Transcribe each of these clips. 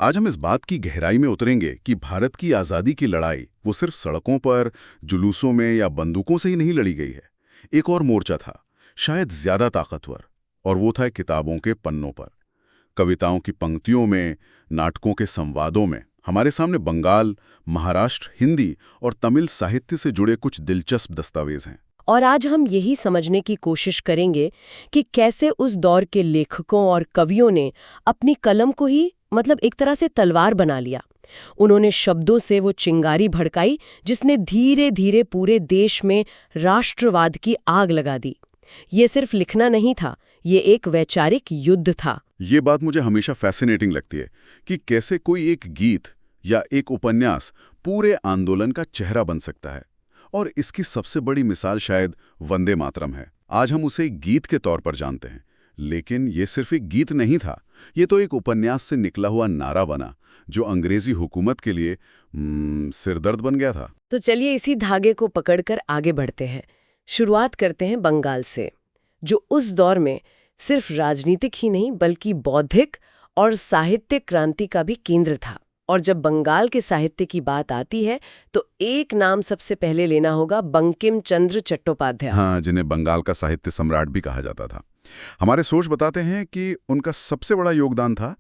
आज हम इस बात की गहराई में उतरेंगे कि भारत की आज़ादी की लड़ाई वो सिर्फ सड़कों पर, जुलूसों में या बंदूकों से ही नहीं लड़ी गई है। एक और मोर्चा था, शायद ज्यादा ताकतवर, और वो था किताबों के पन्नों पर, कविताओं की पंक्तियों में, नाटकों के संवादों में। हमारे सामने बंगाल, महाराष्ट्र, हिंदी और तमिल साहित्य से जुड़े कुछ दिलचस्प दस्तावेज हैं। और आज हम यही समझने की कोशिश करेंगे कि कैसे उस दौर के लेखकों और कवियों ने अपनी कलम को ही एक तरह से तलवार बना लिया। उन्होंने शब्दों से वो चिंगारी भड़काई जिसने धीरे धीरे पूरे देश में राष्ट्रवाद की आग लगा दी। ये सिर्फ लिखना नहीं था, ये एक वैचारिक युद्ध था। ये बात मुझे हमेशा फैसिनेटिंग लगती है कि कैसे कोई एक गीत या एक उपन्यास पूरे आंदोलन का चेहरा बन सकता है। और इसकी सबसे बड़ी मिसाल शायद वंदे मातरम है। आज हम उसे एक गीत के तौर पर जानते हैं, लेकिन ये सिर्फ एक गीत नहीं था। ये तो एक उपन्यास से निकला हुआ नारा बना जो अंग्रेजी हुकूमत के लिए सिरदर्द बन गया था। तो चलिए इसी धागे को पकड़कर आगे बढ़ते हैं। शुरुआत करते हैं बंगाल से, जो उस दौर में सिर्फ राजनीतिक ही नहीं बल्कि बौद्धिक और साहित्यिक क्रांति का भी केंद्र था। और जब बंगाल के साहित्य की बात आती है तो एक नाम सबसे पहले लेना होगा, बंकिम चंद्र चट्टोपाध्याय। हाँ, जिन्हें बंगाल का साहित्य सम्राट भी कहा जाता था। हमारे सोच बताते हैं कि उनका सबसे बड़ा योगदान था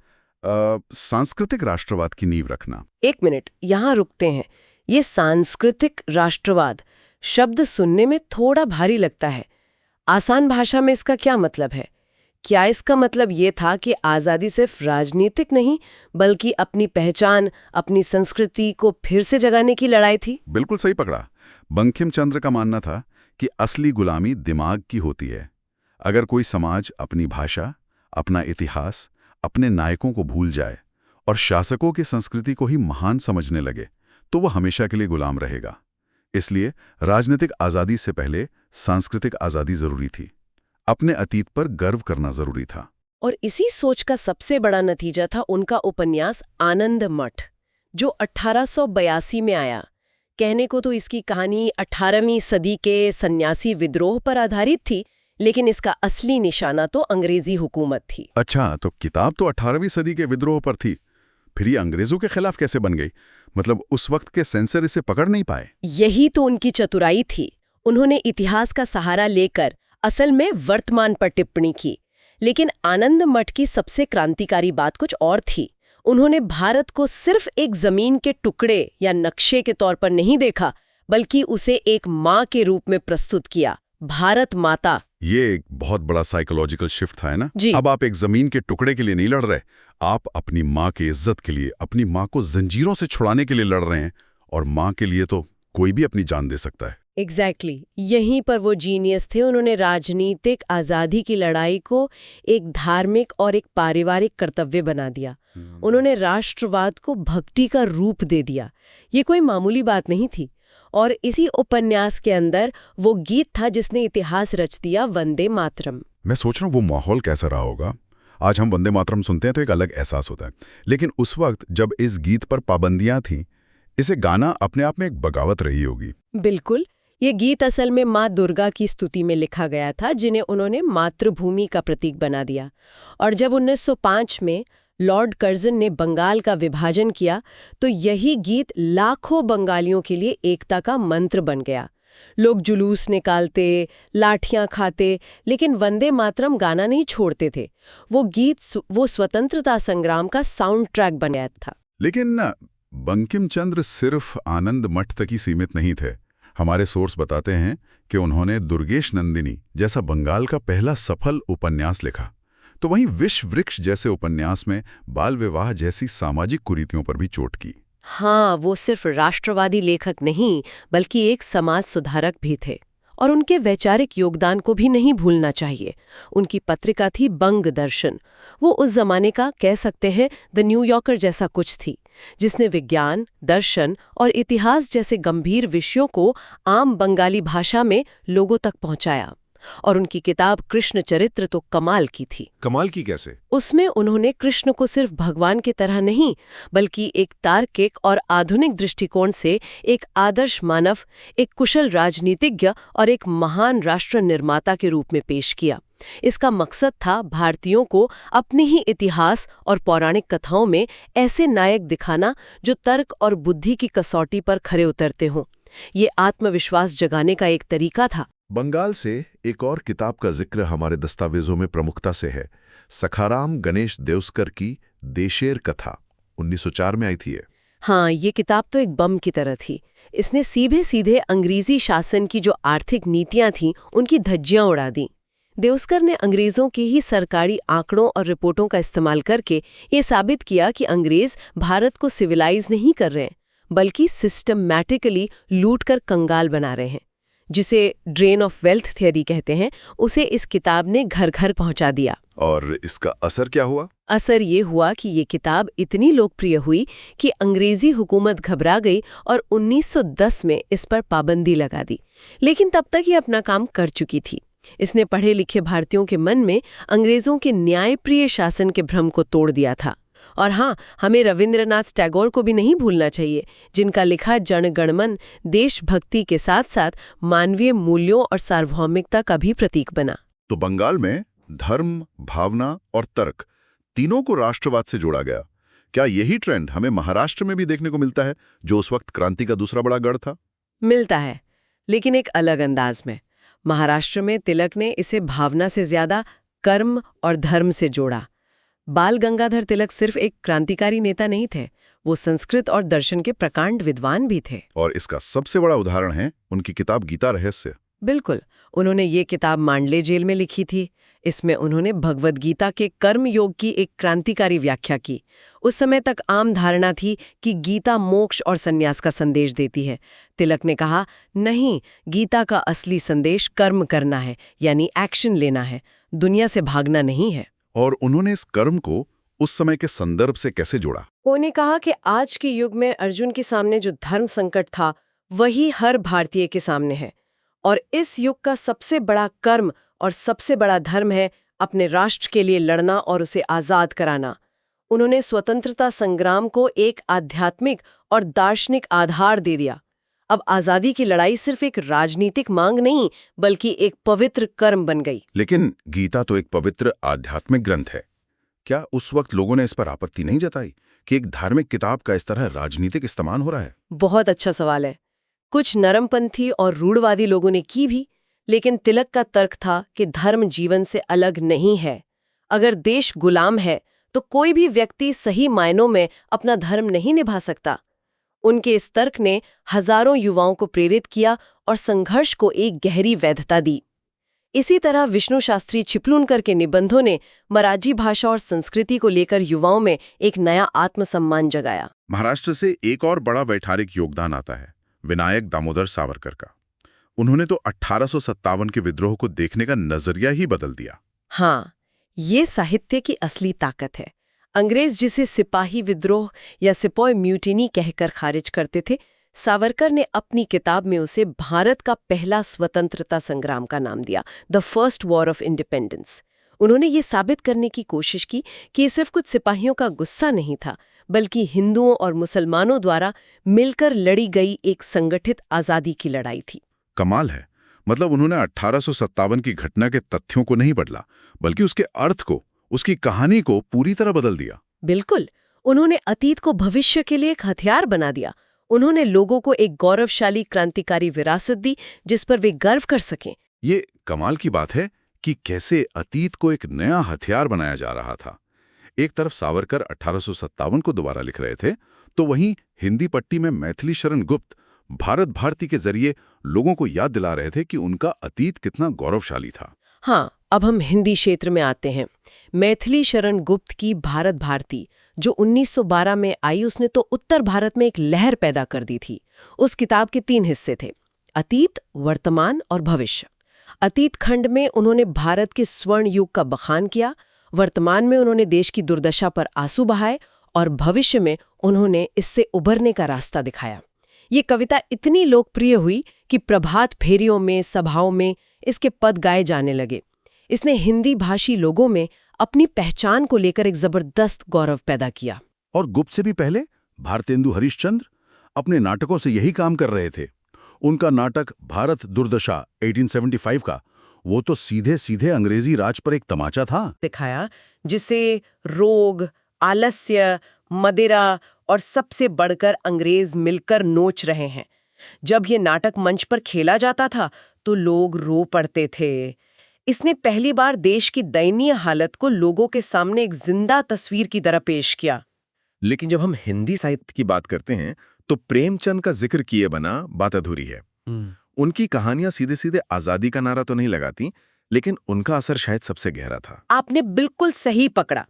सांस्कृतिक राष्ट्रवाद की नींव रखना। एक मिनट यहाँ रुकते हैं। ये सांस्कृतिक राष्ट्रवाद शब्द सुनने में थोड़ा भारी लगता है। आसान भाषा में इसका क्या मतलब है? क्या इसका मतलब ये था कि आज़ादी सिर्फ राजनीतिक नहीं बल्कि अपनी पहचान, अपनी संस्कृति को फिर से जगाने की लड़ाई थी? बिल्कुल सही पकड़ा। बंकिम चंद्र का मानना था कि असली गुलामी दिमाग की होती है। अगर कोई समाज अपनी भाषा, अपना इतिहास, अपने नायकों को भूल जाए और शासकों की संस्कृति को ही महान समझने लगे तो वह हमेशा के लिए गुलाम रहेगा। इसलिए राजनीतिक आज़ादी से पहले सांस्कृतिक आज़ादी जरूरी थी। अपने अतीत पर गर्व करना जरूरी था। और इसी सोच का सबसे बड़ा नतीजा था उनका उपन्यास आनंद मठ, जो 1882 में आया। कहने को तो इसकी कहानी 18वीं सदी के सन्यासी विद्रोह पर आधारित थी, लेकिन इसका असली निशाना तो अंग्रेजी हुकूमत थी। अच्छा, तो किताब तो 18वीं सदी के विद्रोह पर थी, फिर ये अंग्रेजों के खिलाफ कैसे बन गई? उस वक्त के सेंसर इसे पकड़ नहीं पाए। यही तो उनकी चतुराई थी। उन्होंने इतिहास का सहारा लेकर असल में वर्तमान पर टिप्पणी की। लेकिन आनंद मठ की सबसे क्रांतिकारी बात कुछ और थी। उन्होंने भारत को सिर्फ एक जमीन के टुकड़े या नक्शे के तौर पर नहीं देखा, बल्कि उसे एक माँ के रूप में प्रस्तुत किया, भारत माता। ये एक बहुत बड़ा साइकोलॉजिकल शिफ्ट था, है ना? जी। अब आप एक जमीन के टुकड़े के लिए नहीं लड़ रहे, आप अपनी माँ की इज्जत के लिए, अपनी माँ को जंजीरों से छुड़ाने के लिए लड़ रहे हैं। और माँ के लिए तो कोई भी अपनी जान दे सकता है। एग्जैक्टली यहीं पर वो जीनियस थे। उन्होंने राजनीतिक आज़ादी की लड़ाई को एक धार्मिक और एक पारिवारिक कर्तव्य बना दिया। उन्होंने राष्ट्रवाद को भक्ति का रूप दे दिया। ये कोई मामूली बात नहीं थी। और इसी उपन्यास के अंदर वो गीत था जिसने इतिहास रच दिया, वंदे मातरम। मैं सोच रहा हूँ वो माहौल कैसा रहा होगा। आज हम वंदे मातरम सुनते हैं तो एक अलग एहसास होता है, लेकिन उस वक्त जब इस गीत पर पाबंदियां थीं, इसे गाना अपने आप में एक बगावत रही होगी। बिल्कुल। ये गीत असल में माँ दुर्गा की स्तुति में लिखा गया था, जिन्हें उन्होंने मातृभूमि का प्रतीक बना दिया। और जब 1905 में लॉर्ड कर्जन ने बंगाल का विभाजन किया तो यही गीत लाखों बंगालियों के लिए एकता का मंत्र बन गया। लोग जुलूस निकालते, लाठियां खाते, लेकिन वंदे मातरम गाना नहीं छोड़ते थे। वो गीत वो स्वतंत्रता संग्राम का साउंड ट्रैक बन गया था। लेकिन बंकिम चंद्र सिर्फ आनंद मठ तक ही सीमित नहीं थे। हमारे सोर्स बताते हैं कि उन्होंने दुर्गेश नंदिनी जैसा बंगाल का पहला सफल उपन्यास लिखा, तो वहीं विश्व वृक्ष जैसे उपन्यास में बाल विवाह जैसी सामाजिक कुरीतियों पर भी चोट की। हाँ, वो सिर्फ राष्ट्रवादी लेखक नहीं बल्कि एक समाज सुधारक भी थे। और उनके वैचारिक योगदान को भी नहीं भूलना चाहिए। उनकी पत्रिका थी बंग दर्शन। वो उस जमाने का कह सकते हैं द न्यूयॉर्कर जैसा कुछ थी, जिसने विज्ञान, दर्शन और इतिहास जैसे गंभीर विषयों को आम बंगाली भाषा में लोगों तक पहुंचाया। और उनकी किताब कृष्ण चरित्र तो कमाल की थी। कमाल की कैसे? उसमें उन्होंने कृष्ण को सिर्फ भगवान की तरह नहीं, बल्कि एक तार्किक और आधुनिक दृष्टिकोण से एक आदर्श मानव, एक कुशल राजनीतिज्ञ और एक महान राष्ट्र निर्माता के रूप में पेश किया। इसका मकसद था भारतीयों को अपने ही इतिहास और पौराणिक कथाओं में ऐसे नायक दिखाना जो तर्क और बुद्धि की कसौटी पर खरे उतरते हों। ये आत्मविश्वास जगाने का एक तरीका था। बंगाल से एक और किताब का जिक्र हमारे दस्तावेजों में प्रमुखता से है। सखाराम गणेश देवस्कर की देशेर कथा 1904 में आई थी। हाँ, ये किताब तो एक बम की तरह थी। इसने सीधे सीधे अंग्रेजी शासन की जो आर्थिक नीतियां थीं उनकी धज्जियां उड़ा दी। देवस्कर ने अंग्रेजों के ही सरकारी आंकड़ों और रिपोर्टों का इस्तेमाल करके ये साबित किया कि अंग्रेज भारत को सिविलाइज नहीं कर रहे हैं, बल्कि सिस्टमैटिकली लूट कर कंगाल बना रहे हैं। जिसे ड्रेन ऑफ वेल्थ थियरी कहते हैं, उसे इस किताब ने घर घर पहुंचा दिया। और इसका असर क्या हुआ? असर ये हुआ कि ये किताब इतनी लोकप्रिय हुई कि अंग्रेजी हुकूमत घबरा गई और 1910 में इस पर पाबंदी लगा दी। लेकिन तब तक ये अपना काम कर चुकी थी। इसने पढ़े लिखे भारतीयों के मन में अंग्रेजों के न्यायप्रिय शासन के भ्रम को तोड़ दिया था। और हाँ, हमें रविंद्रनाथ टैगोर को भी नहीं भूलना चाहिए, जिनका लिखा जन गण मन देशभक्ति के साथ साथ मानवीय मूल्यों और सार्वभौमिकता का भी प्रतीक बना। तो बंगाल में धर्म, भावना और तर्क तीनों को राष्ट्रवाद से जोड़ा गया। क्या यही ट्रेंड हमें महाराष्ट्र में भी देखने को मिलता है, जो उस वक्त क्रांति का दूसरा बड़ा गढ़ था? मिलता है, लेकिन एक अलग अंदाज में। महाराष्ट्र में तिलक ने इसे भावना से ज्यादा कर्म और धर्म से जोड़ा। बाल गंगाधर तिलक सिर्फ एक क्रांतिकारी नेता नहीं थे, वो संस्कृत और दर्शन के प्रकांड विद्वान भी थे। और इसका सबसे बड़ा उदाहरण है उनकी किताब गीता रहस्य। बिल्कुल, उन्होंने ये किताब मांडले जेल में लिखी थी। इसमें उन्होंने भगवद गीता के कर्म योग की एक क्रांतिकारी व्याख्या की। उस समय तक आम धारणा थी कि गीता मोक्ष और संन्यास का संदेश देती है। तिलक ने कहा, नहीं, गीता का असली संदेश कर्म करना है, यानी एक्शन लेना है, दुनिया से भागना नहीं है। और उन्होंने इस कर्म को उस समय के संदर्भ से कैसे जोड़ा? उन्होंने कहा कि आज के युग में अर्जुन के सामने जो धर्म संकट था, वही हर भारतीय के सामने है। और इस युग का सबसे बड़ा कर्म और सबसे बड़ा धर्म है अपने राष्ट्र के लिए लड़ना और उसे आज़ाद कराना। उन्होंने स्वतंत्रता संग्राम को एक आध्यात्मिक और दार्शनिक आधार दे दिया। अब आज़ादी की लड़ाई सिर्फ एक राजनीतिक मांग नहीं, बल्कि एक पवित्र कर्म बन गई। लेकिन गीता तो एक पवित्र आध्यात्मिक ग्रंथ है। क्या उस वक्त लोगों ने इस पर आपत्ति नहीं जताई कि एक धार्मिक किताब का इस तरह राजनीतिक इस्तेमाल हो रहा है? बहुत अच्छा सवाल है। कुछ नरमपंथी और रूढ़वादी लोगों ने की भी, लेकिन तिलक का तर्क था कि धर्म जीवन से अलग नहीं है। अगर देश गुलाम है तो कोई भी व्यक्ति सही मायनों में अपना धर्म नहीं निभा सकता। उनके इस तर्क ने हजारों युवाओं को प्रेरित किया और संघर्ष को एक गहरी वैधता दी। इसी तरह विष्णु शास्त्री चिपलूनकर के निबंधों ने मराठी भाषा और संस्कृति को लेकर युवाओं में एक नया आत्मसम्मान जगाया। महाराष्ट्र से एक और बड़ा वैचारिक योगदान आता है विनायक दामोदर सावरकर का। उन्होंने तो 1857 के विद्रोह को देखने का नजरिया ही बदल दिया। हाँ, ये साहित्य की असली ताकत है। अंग्रेज जिसे सिपाही विद्रोह या सिपॉय म्यूटिनी कहकर खारिज करते थे, सावरकर ने अपनी किताब में उसे भारत का पहला स्वतंत्रता संग्राम का नाम दिया, the first war of independence. उन्होंने ये साबित करने की कोशिश की कि ये सिर्फ कुछ सिपाहियों का गुस्सा नहीं था, बल्कि हिंदुओं और मुसलमानों द्वारा मिलकर लड़ी गई एक संगठित आज़ादी की लड़ाई थी। कमाल है, मतलब उन्होंने 1857 की घटना के तथ्यों को नहीं बदला, बल्कि उसके अर्थ को, उसकी कहानी को पूरी तरह बदल दिया। बिल्कुल, उन्होंने अतीत को भविष्य के लिए एक हथियार बना दिया। उन्होंने लोगों को एक गौरवशाली क्रांतिकारी विरासत दी जिस पर वे गर्व कर सकें। ये कमाल की बात है कि कैसे अतीत को एक नया हथियार बनाया जा रहा था। एक तरफ सावरकर 1857 को दोबारा लिख रहे थे, तो वहीं हिंदी पट्टी में मैथिली शरण गुप्त भारत भारती के जरिए लोगों को याद दिला रहे थे कि उनका अतीत कितना गौरवशाली था। हाँ, अब हम हिंदी क्षेत्र में आते हैं। मैथिली शरण गुप्त की भारत भारती जो 1912 में आई, उसने तो उत्तर भारत में एक लहर पैदा कर दी थी। उस किताब के 3 हिस्से थे, अतीत, वर्तमान और भविष्य। अतीत खंड में उन्होंने भारत के स्वर्ण युग का बखान किया, वर्तमान में उन्होंने देश की दुर्दशा पर आंसू बहाए और भविष्य में उन्होंने इससे उभरने का रास्ता दिखाया। ये कविता इतनी लोकप्रिय हुई कि प्रभात फेरियों में, सभाओं में इसके पद गाए जाने लगे। इसने हिंदी भाषी लोगों में अपनी पहचान को लेकर एक जबरदस्त गौरव पैदा किया। और गुप्त से भी पहले भारतेंदु हरिश्चंद्र अपने नाटकों से यही काम कर रहे थे। उनका नाटक भारत दुर्दशा 1875 का, वो तो सीधे सीधे अंग्रेजी राज पर एक तमाचा था। दिखाया जिसे रोग, आलस्य, मदिरा और सबसे बढ़कर अंग्रेज मिलकर नोच रहे हैं। जब ये नाटक मंच पर खेला जाता था तो लोग रो पड़ते थे। इसने पहली बार देश की दयनीय हालत को लोगों के सामने एक जिंदा तस्वीर की तरह पेश किया। लेकिन जब हम हिंदी साहित्य की बात करते हैं तो प्रेमचंद का जिक्र किए बिना बात अधूरी है। उनकी कहानियां सीधे सीधे आजादी का नारा तो नहीं लगाती, लेकिन उनका असर शायद सबसे गहरा था। आपने बिल्कुल सही पकड़ा।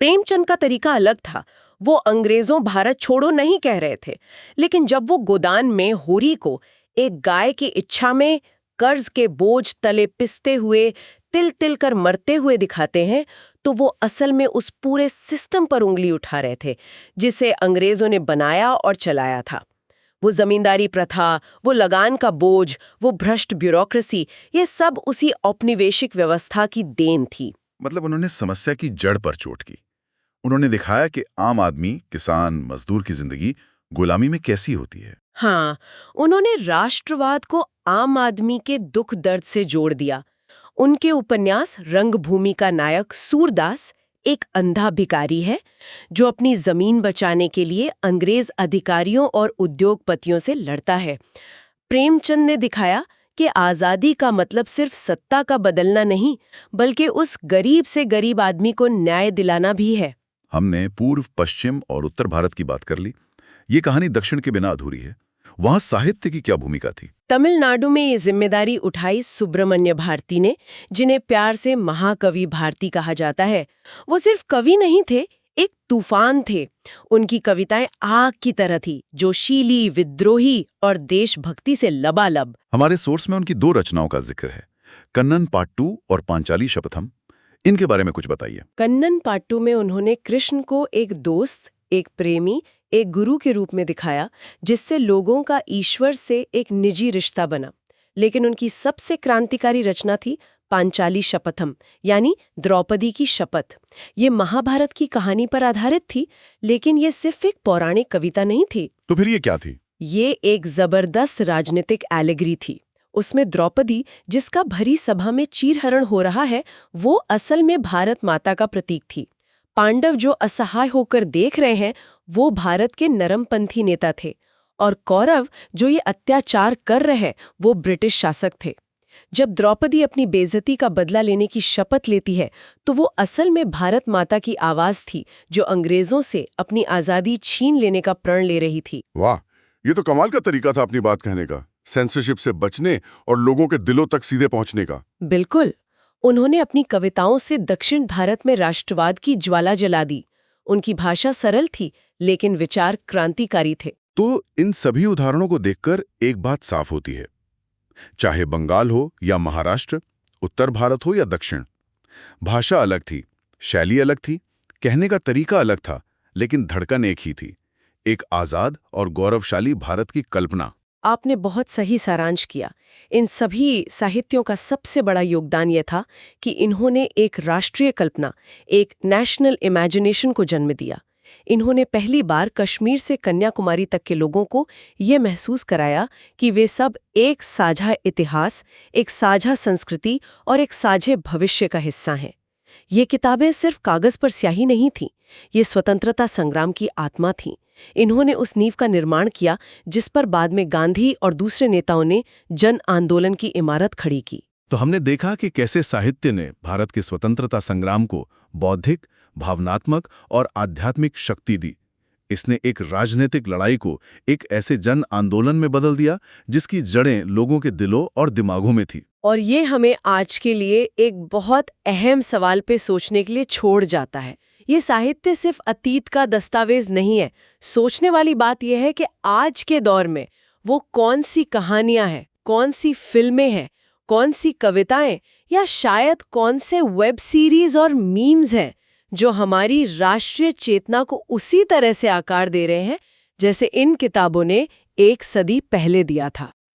प्रेमचंद का तरीका अलग था। वो अंग्रेजों भारत छोड़ो नहीं कह रहे थे, लेकिन जब वो गोदान में होरी को एक गाय की इच्छा में कर्ज के बोझ तले पिसते हुए तिल तिल कर मरते हुए दिखाते हैं, तो वो असल में उस पूरे सिस्टम पर उंगली उठा रहे थे जिसे अंग्रेजों ने बनाया और चलाया था। वो जमींदारी प्रथा, वो लगान का बोझ, वो भ्रष्ट ब्यूरोक्रेसी, ये सब उसी औपनिवेशिक व्यवस्था की देन थी। मतलब उन्होंने समस्या की जड़ पर चोट की। उन्होंने दिखाया कि आम आदमी, किसान, मजदूर की जिंदगी गुलामी में कैसी होती है। हाँ, उन्होंने राष्ट्रवाद को आम आदमी के दुख दर्द से जोड़ दिया। उनके उपन्यास रंगभूमि का नायक सूरदास एक अंधा भिखारी है जो अपनी जमीन बचाने के लिए अंग्रेज अधिकारियों और उद्योगपतियों से लड़ता है। प्रेमचंद ने दिखाया कि आज़ादी का मतलब सिर्फ सत्ता का बदलना नहीं, बल्कि उस गरीब से गरीब आदमी को न्याय दिलाना भी है। हमने पूर्व, पश्चिम और उत्तर भारत की बात कर ली। ये कहानी दक्षिण के बिना अधूरी है। वहां साहित्य की क्या भूमिका थी? तमिलनाडु में ये जिम्मेदारी उठाई सुब्रमण्य भारती ने, जिन्हें प्यार से महाकवि भारती कहा जाता है। वो सिर्फ कवि नहीं थे, एक तूफान थे। उनकी कविताएं आग की तरह थी, जोशीली, विद्रोही और देशभक्ति से लबालब। हमारे सोर्स में उनकी 2 रचनाओं का जिक्र है, कन्नन पाट्टू और पांचाली शपथम। इनके बारे में कुछ बताइए। कन्नन पाट्टू में उन्होंने कृष्ण को एक दोस्त, एक प्रेमी, एक गुरु के रूप में दिखाया, जिससे लोगों का ईश्वर से एक निजी रिश्ता बना। लेकिन उनकी सबसे क्रांतिकारी रचना थी पांचाली शपथम, यानी द्रौपदी की शपथ। ये महाभारत की कहानी पर आधारित थी, लेकिन ये सिर्फ एक पौराणिक कविता नहीं थी। तो फिर ये क्या थी? ये एक जबरदस्त राजनीतिक एलेगरी थी। उसमें द्रौपदी, जिसका भरी सभा में चीरहरण हो रहा है, वो असल में भारत माता का प्रतीक थी। पांडव जो असहाय होकर देख रहे हैं, वो भारत के नरमपंथी नेता थे, और कौरव जो ये अत्याचार कर रहे हैं, वो ब्रिटिश शासक थे। जब द्रौपदी अपनी बेइज्जती का बदला लेने की शपथ लेती है, तो वो असल में भारत माता की आवाज थी, जो अंग्रेजों से अपनी आजादी छीन लेने का प्रण ले रही थी। वाह, ये तो कमाल का तरीका था अपनी बात कहने का, सेंसरशिप से बचने और लोगों के दिलों तक सीधे पहुंचने का। बिल्कुल। उन्होंने अपनी कविताओं से दक्षिण भारत में राष्ट्रवाद की ज्वाला जला दी। उनकी भाषा सरल थी, लेकिन विचार क्रांतिकारी थे। तो इन सभी उदाहरणों को देखकर एक बात साफ होती है, चाहे बंगाल हो या महाराष्ट्र, उत्तर भारत हो या दक्षिण, भाषा अलग थी, शैली अलग थी, कहने का तरीका अलग था, लेकिन धड़कन एक ही थी, एक आजाद और गौरवशाली भारत की कल्पना। आपने बहुत सही सारांश किया। इन सभी साहित्यों का सबसे बड़ा योगदान यह था कि इन्होंने एक राष्ट्रीय कल्पना, एक नेशनल इमेजिनेशन को जन्म दिया। इन्होंने पहली बार कश्मीर से कन्याकुमारी तक के लोगों को ये महसूस कराया कि वे सब एक साझा इतिहास, एक साझा संस्कृति और एक साझे भविष्य का हिस्सा हैं। ये किताबें सिर्फ कागज पर स्याही नहीं थीं, ये स्वतंत्रता संग्राम की आत्मा थीं। इन्होंने उस नींव का निर्माण किया जिस पर बाद में गांधी और दूसरे नेताओं ने जन आंदोलन की इमारत खड़ी की। तो हमने देखा कि कैसे साहित्य ने भारत के स्वतंत्रता संग्राम को बौद्धिक, भावनात्मक और आध्यात्मिक शक्ति दी। इसने एक राजनीतिक लड़ाई को एक ऐसे जन आंदोलन में बदल दिया जिसकी जड़ें लोगों के दिलों और दिमागों में थी। और ये हमें आज के लिए एक बहुत अहम सवाल पे सोचने के लिए छोड़ जाता है। ये साहित्य सिर्फ अतीत का दस्तावेज नहीं है। सोचने वाली बात यह है कि आज के दौर में वो कौन सी कहानियां हैं, कौन सी फिल्में हैं, कौन सी कविताएं या शायद कौन से वेब सीरीज और मीम्स हैं जो हमारी राष्ट्रीय चेतना को उसी तरह से आकार दे रहे हैं जैसे इन किताबों ने एक सदी पहले दिया था।